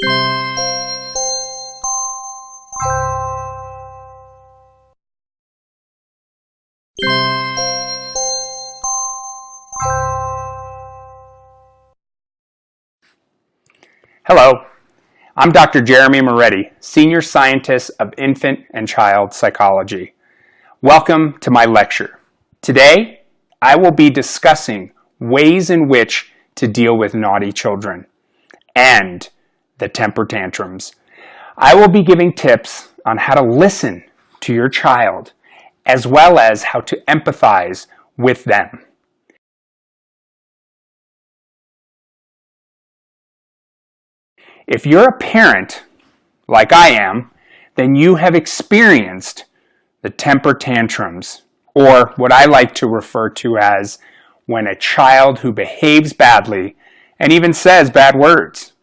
Hello, I'm Dr. Jeremy Moretti, Senior Scientist of Infant and Child Psychology. Welcome to my lecture. Today, I will be discussing ways in which to deal with naughty children and the temper tantrums. I will be giving tips on how to listen to your child as well as how to empathize with them. If you're a parent, like I am, then you have experienced the temper tantrums, or what I like to refer to as when a child who behaves badly and even says bad words.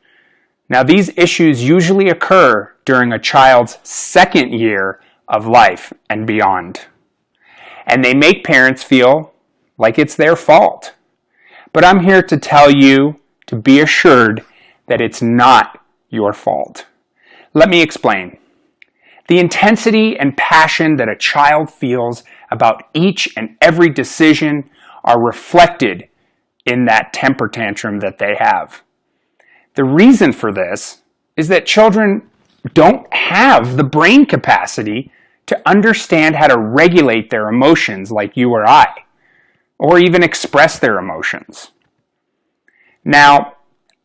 Now, these issues usually occur during a child's second year of life and beyond, and they make parents feel like it's their fault. But I'm here to tell you to be assured that it's not your fault. Let me explain. The intensity and passion that a child feels about each and every decision are reflected in that temper tantrum that they have. The reason for this is that children don't have the brain capacity to understand how to regulate their emotions like you or I, or even express their emotions. Now,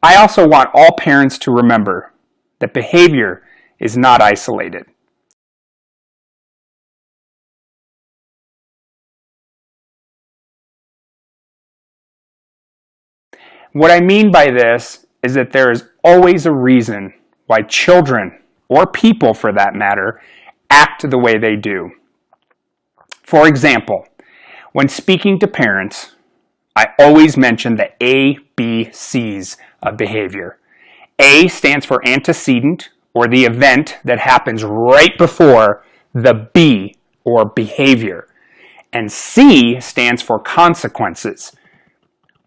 I also want all parents to remember that behavior is not isolated. What I mean by this is that there is always a reason why children, or people for that matter, act the way they do. For example, when speaking to parents, I always mention the ABCs of behavior. A stands for antecedent, or the event that happens right before the B, or behavior. And C stands for consequences.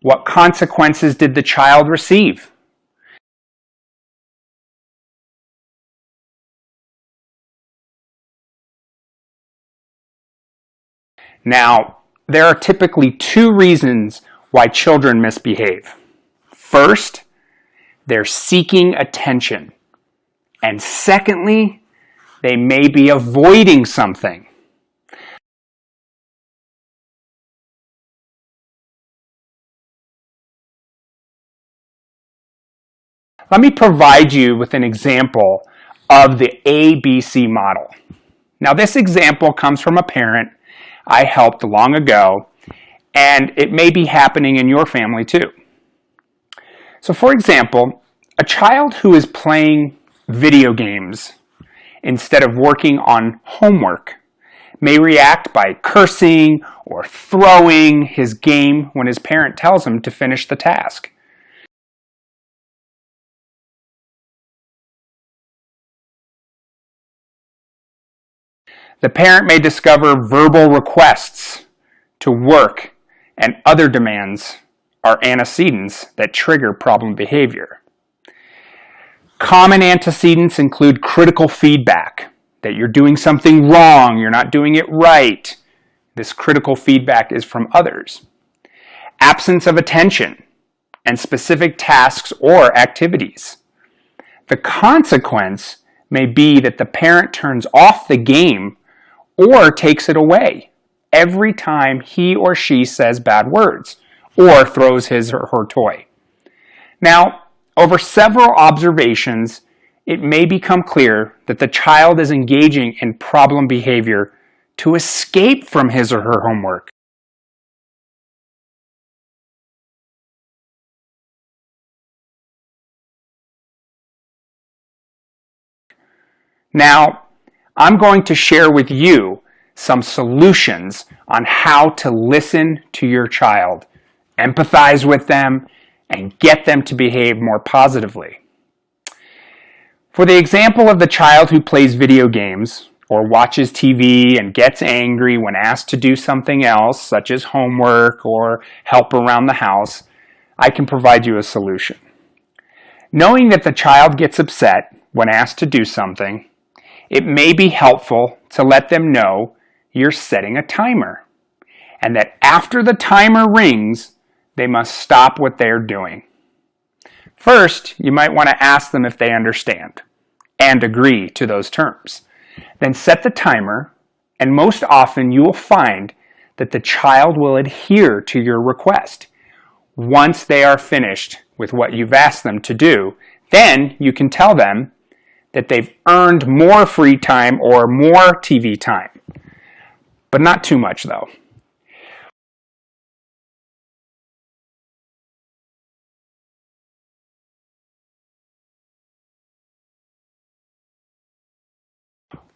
What consequences did the child receive? Now, there are typically two reasons why children misbehave. First, they're seeking attention. And secondly, they may be avoiding something. Let me provide you with an example of the ABC model. Now, this example comes from a parent I helped long ago, and it may be happening in your family too. So, for example, a child who is playing video games instead of working on homework may react by cursing or throwing his game when his parent tells him to finish the task. The parent may discover verbal requests to work and other demands are antecedents that trigger problem behavior. Common antecedents include critical feedback, that you're doing something wrong, you're not doing it right. This critical feedback is from others. Absence of attention and specific tasks or activities. The consequence may be that the parent turns off the game or takes it away every time he or she says bad words or throws his or her toy. Now, over several observations, it may become clear that the child is engaging in problem behavior to escape from his or her homework. Now, I'm going to share with you some solutions on how to listen to your child, empathize with them, and get them to behave more positively. For the example of the child who plays video games or watches TV and gets angry when asked to do something else, such as homework or help around the house, I can provide you a solution. Knowing that the child gets upset when asked to do something, it may be helpful to let them know you're setting a timer, and that after the timer rings, they must stop what they're doing. First, you might want to ask them if they understand and agree to those terms. Then set the timer, and most often you will find that the child will adhere to your request. Once they are finished with what you've asked them to do, then you can tell them that they've earned more free time or more TV time. But not too much though.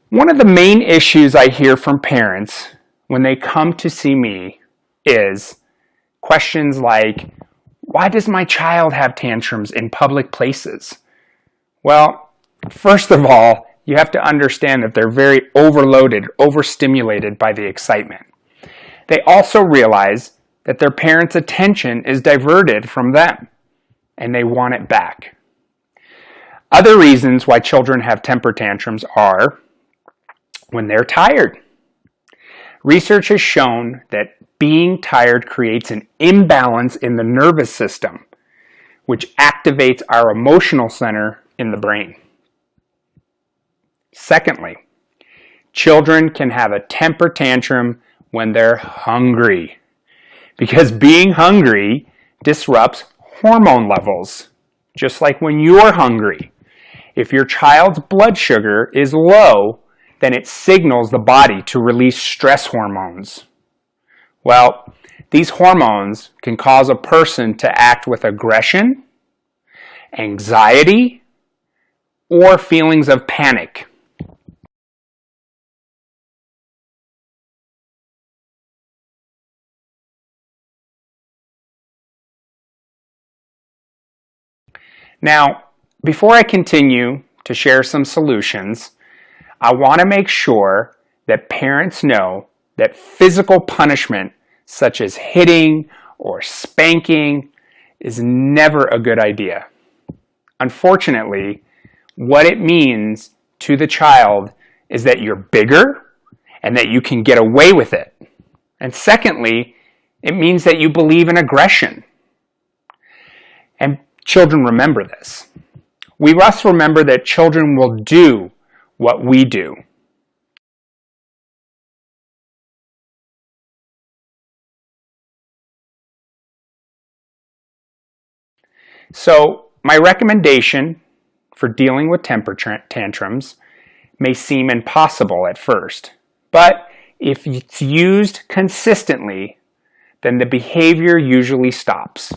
One of the main issues I hear from parents when they come to see me is questions like, why does my child have tantrums in public places? Well, first of all, you have to understand that they're very overloaded, overstimulated by the excitement. They also realize that their parents' attention is diverted from them, and they want it back. Other reasons why children have temper tantrums are when they're tired. Research has shown that being tired creates an imbalance in the nervous system, which activates our emotional center in the brain. Secondly, children can have a temper tantrum when they're hungry, because being hungry disrupts hormone levels, just like when you're hungry. If your child's blood sugar is low, then it signals the body to release stress hormones. Well, these hormones can cause a person to act with aggression, anxiety, or feelings of panic. Now, before I continue to share some solutions, I want to make sure that parents know that physical punishment, such as hitting or spanking, is never a good idea. Unfortunately, what it means to the child is that you're bigger and that you can get away with it. And secondly, it means that you believe in aggression. And children remember this. We must remember that children will do what we do. So, my recommendation for dealing with temper tantrums may seem impossible at first, but if it's used consistently, then the behavior usually stops.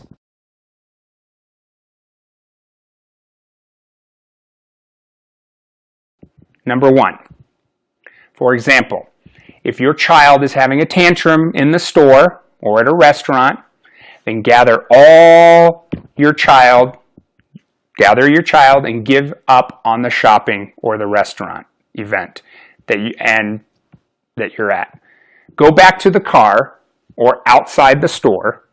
Number one, for example, if your child is having a tantrum in the store or at a restaurant, then gather your child and give up on the shopping or the restaurant event that you're at. Go back to the car or outside the store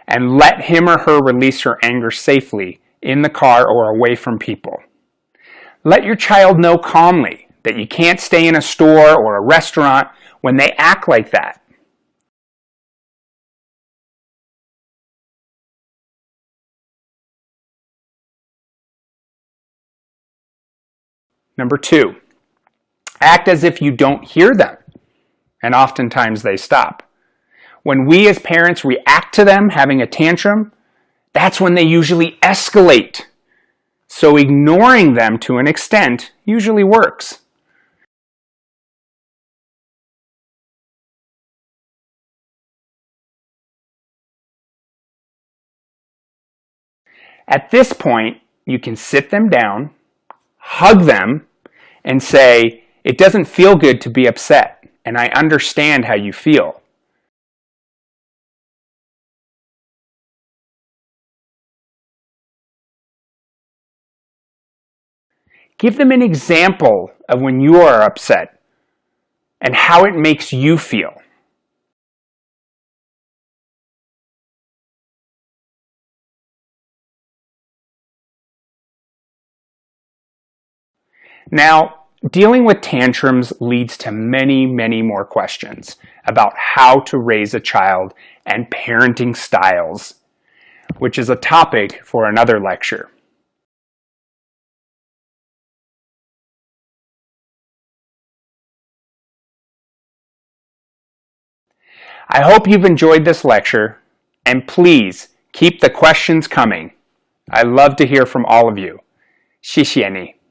and let him or her release her anger safely in the car or away from people. Let your child know calmly that you can't stay in a store or a restaurant when they act like that. Number two, act as if you don't hear them, and oftentimes they stop. When we as parents react to them having a tantrum, that's when they usually escalate. So ignoring them to an extent usually works. At this point, you can sit them down, hug them, and say, "It doesn't feel good to be upset, and I understand how you feel." Give them an example of when you are upset and how it makes you feel. Now, dealing with tantrums leads to many, many more questions about how to raise a child and parenting styles, which is a topic for another lecture. I hope you've enjoyed this lecture, and please keep the questions coming. I love to hear from all of you. 谢谢你。